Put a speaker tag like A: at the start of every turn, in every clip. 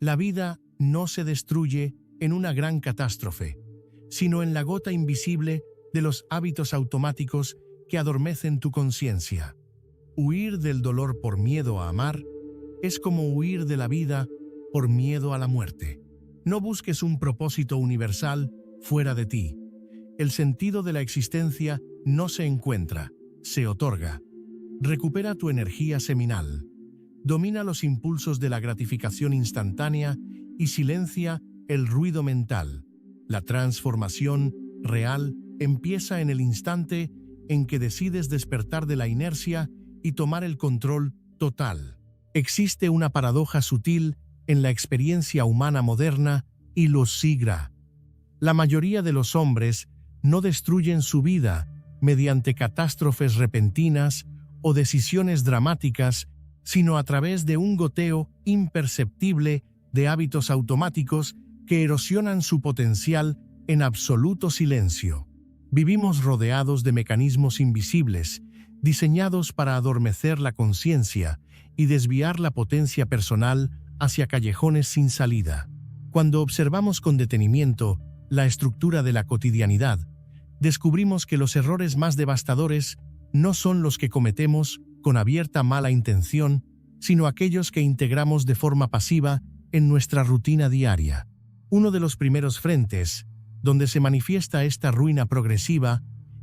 A: La vida no se destruye en una gran catástrofe, sino en la gota invisible de los hábitos automáticos que adormecen tu conciencia. Huir del dolor por miedo a amar es como huir de la vida por miedo a la muerte. No busques un propósito universal fuera de ti. El sentido de la existencia no se encuentra, se otorga. Recupera tu energía seminal. Domina los impulsos de la gratificación instantánea y silencia el ruido mental. La transformación real empieza en el instante en que decides despertar de la inercia y tomar el control total. Existe una paradoja sutil en la experiencia humana moderna y lo sigra. La mayoría de los hombres no destruyen su vida mediante catástrofes repentinas o decisiones dramáticas, sino a través de un goteo imperceptible de hábitos automáticos que erosionan su potencial en absoluto silencio. Vivimos rodeados de mecanismos invisibles, diseñados para adormecer la conciencia y desviar la potencia personal hacia callejones sin salida. Cuando observamos con detenimiento la estructura de la cotidianidad, descubrimos que los errores más devastadores no son los que cometemos con abierta mala intención, sino aquellos que integramos de forma pasiva en nuestra rutina diaria. Uno de los primeros frentes donde se manifiesta esta ruina progresiva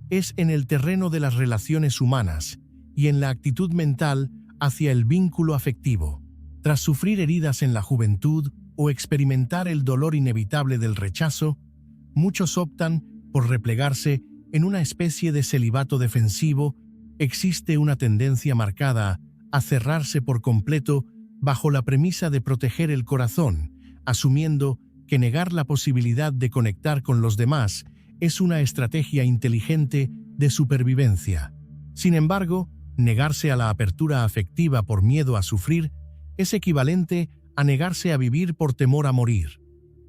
A: es en el terreno de las relaciones humanas y en la actitud mental hacia el vínculo afectivo. Tras sufrir heridas en la juventud o experimentar el dolor inevitable del rechazo, muchos optan por replegarse en una especie de celibato defensivo. Existe una tendencia marcada a cerrarse por completo bajo la premisa de proteger el corazón, asumiendo que negar la posibilidad de conectar con los demás es una estrategia inteligente de supervivencia. Sin embargo, negarse a la apertura afectiva por miedo a sufrir es equivalente a negarse a vivir por temor a morir.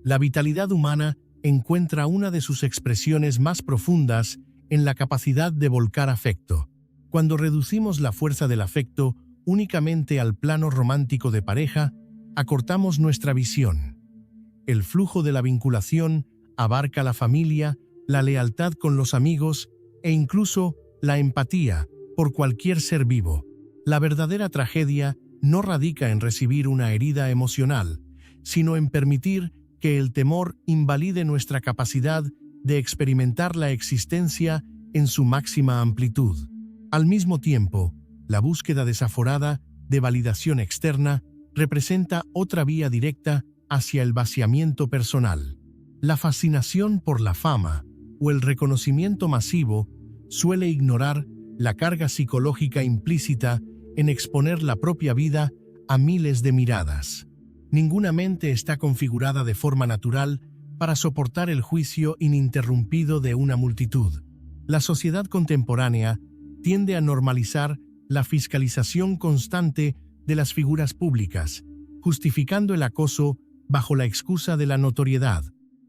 A: La vitalidad humana encuentra una de sus expresiones más profundas en la capacidad de volcar afecto. Cuando reducimos la fuerza del afecto únicamente al plano romántico de pareja, acortamos nuestra visión. El flujo de la vinculación abarca la familia, la lealtad con los amigos e incluso la empatía por cualquier ser vivo. La verdadera tragedia no radica en recibir una herida emocional, sino en permitir que el temor invalide nuestra capacidad de experimentar la existencia en su máxima amplitud. Al mismo tiempo, la búsqueda desaforada de validación externa representa otra vía directa hacia el vaciamiento personal. La fascinación por la fama o el reconocimiento masivo suele ignorar la carga psicológica implícita en exponer la propia vida a miles de miradas. Ninguna mente está configurada de forma natural para soportar el juicio ininterrumpido de una multitud. La sociedad contemporánea tiende a normalizar la fiscalización constante de las figuras públicas, justificando el acoso bajo la excusa de la notoriedad.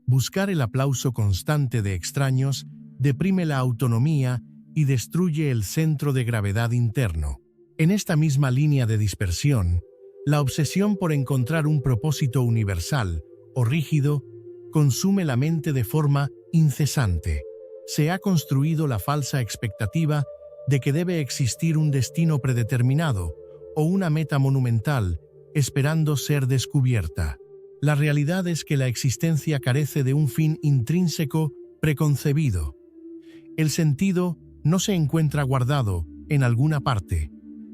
A: Buscar el aplauso constante de extraños deprime la autonomía y destruye el centro de gravedad interno. En esta misma línea de dispersión, la obsesión por encontrar un propósito universal o rígido consume la mente de forma incesante. Se ha construido la falsa expectativa de que debe existir un destino predeterminado o una meta monumental esperando ser descubierta. La realidad es que la existencia carece de un fin intrínseco preconcebido. El sentido no se encuentra guardado en alguna parte,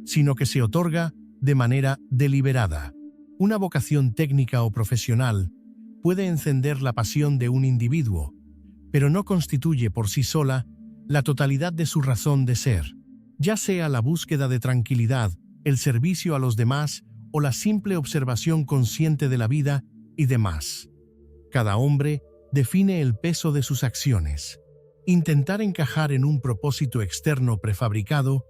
A: sino que se otorga de manera deliberada. Una vocación técnica o profesional puede encender la pasión de un individuo, pero no constituye por sí sola la totalidad de su razón de ser. Ya sea la búsqueda de tranquilidad, el servicio a los demás o la simple observación consciente de la vida y demás. Cada hombre define el peso de sus acciones. Intentar encajar en un propósito externo prefabricado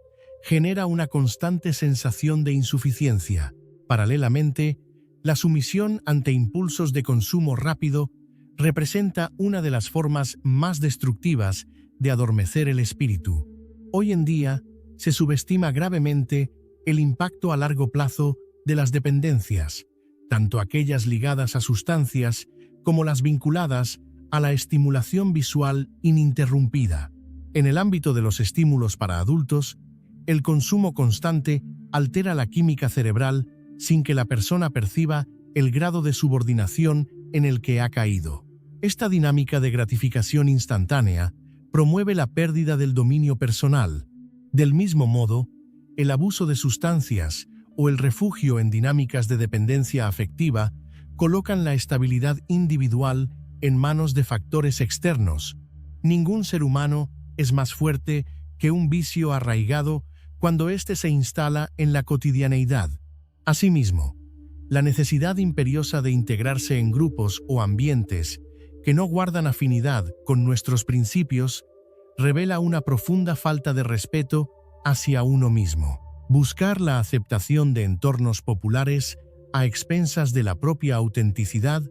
A: genera una constante sensación de insuficiencia. Paralelamente, la sumisión ante impulsos de consumo rápido representa una de las formas más destructivas de adormecer el espíritu. Hoy en día, se subestima gravemente el impacto a largo plazo de las dependencias, tanto aquellas ligadas a sustancias como las vinculadas a la estimulación visual ininterrumpida. En el ámbito de los estímulos para adultos, el consumo constante altera la química cerebral sin que la persona perciba el grado de subordinación en el que ha caído. Esta dinámica de gratificación instantánea promueve la pérdida del dominio personal. Del mismo modo, el abuso de sustancias o el refugio en dinámicas de dependencia afectiva colocan la estabilidad individual en manos de factores externos. Ningún ser humano es más fuerte que un vicio arraigado cuando éste se instala en la cotidianeidad. Asimismo, la necesidad imperiosa de integrarse en grupos o ambientes que no guardan afinidad con nuestros principios revela una profunda falta de respeto hacia uno mismo. Buscar la aceptación de entornos populares a expensas de la propia autenticidad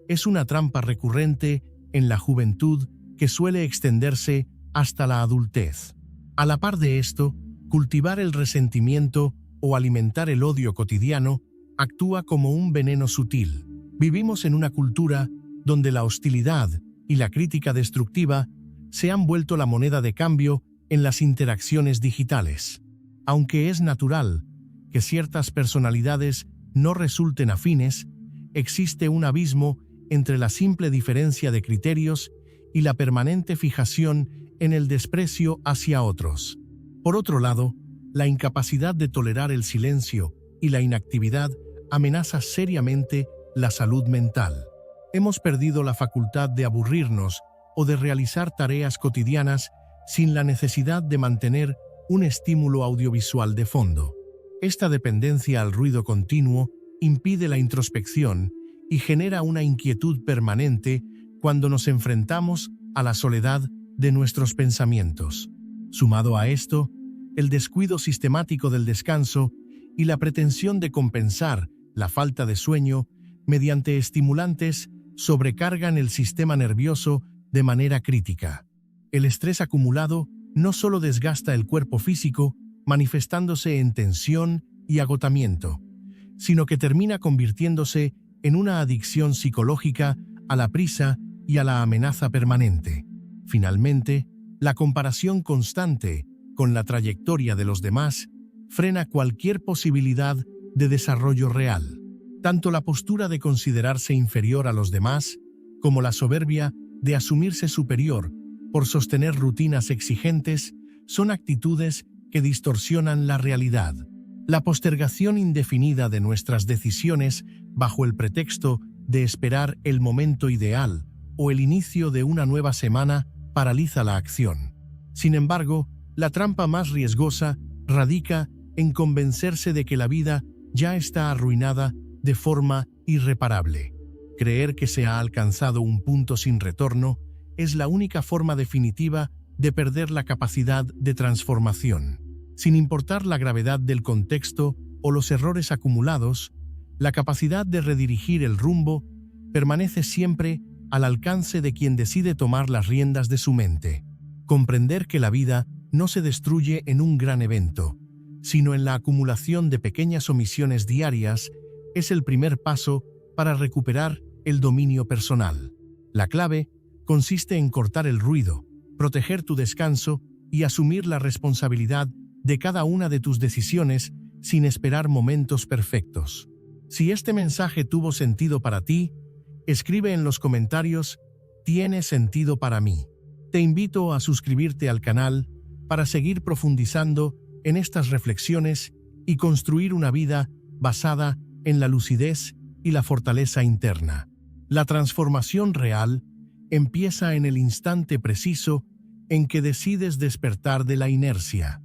A: es una trampa recurrente en la juventud que suele extenderse hasta la adultez. A la par de esto, cultivar el resentimiento o alimentar el odio cotidiano actúa como un veneno sutil. Vivimos en una cultura donde la hostilidad y la crítica destructiva se han vuelto la moneda de cambio en las interacciones digitales. Aunque es natural que ciertas personalidades no resulten afines, existe un abismo entre la simple diferencia de criterios y la permanente fijación en el desprecio hacia otros. Por otro lado, la incapacidad de tolerar el silencio y la inactividad amenaza seriamente la salud mental. Hemos perdido la facultad de aburrirnos o de realizar tareas cotidianas sin la necesidad de mantener un estímulo audiovisual de fondo. Esta dependencia al ruido continuo impide la introspección y genera una inquietud permanente cuando nos enfrentamos a la soledad de nuestros pensamientos. Sumado a esto, el descuido sistemático del descanso y la pretensión de compensar la falta de sueño mediante estimulantes sobrecargan el sistema nervioso de manera crítica. El estrés acumulado no solo desgasta el cuerpo físico, manifestándose en tensión y agotamiento, sino que termina convirtiéndose en una adicción psicológica a la prisa y a la amenaza permanente. Finalmente, la comparación constante con la trayectoria de los demás frena cualquier posibilidad de desarrollo real. Tanto la postura de considerarse inferior a los demás como la soberbia de asumirse superior por sostener rutinas exigentes son actitudes que distorsionan la realidad. La postergación indefinida de nuestras decisiones bajo el pretexto de esperar el momento ideal o el inicio de una nueva semana paraliza la acción. Sin embargo, la trampa más riesgosa radica en convencerse de que la vida ya está arruinada de forma irreparable. Creer que se ha alcanzado un punto sin retorno es la única forma definitiva de perder la capacidad de transformación. Sin importar la gravedad del contexto o los errores acumulados, la capacidad de redirigir el rumbo permanece siempre al alcance de quien decide tomar las riendas de su mente. Comprender que la vida no se destruye en un gran evento, sino en la acumulación de pequeñas omisiones diarias, es el primer paso para recuperar el dominio personal. La clave consiste en cortar el ruido, proteger tu descanso y asumir la responsabilidad de cada una de tus decisiones sin esperar momentos perfectos. Si este mensaje tuvo sentido para ti, escribe en los comentarios «Tiene sentido para mí». Te invito a suscribirte al canal para seguir profundizando en estas reflexiones y construir una vida basada en la lucidez y la fortaleza interna. La transformación real empieza en el instante preciso en que decides despertar de la inercia.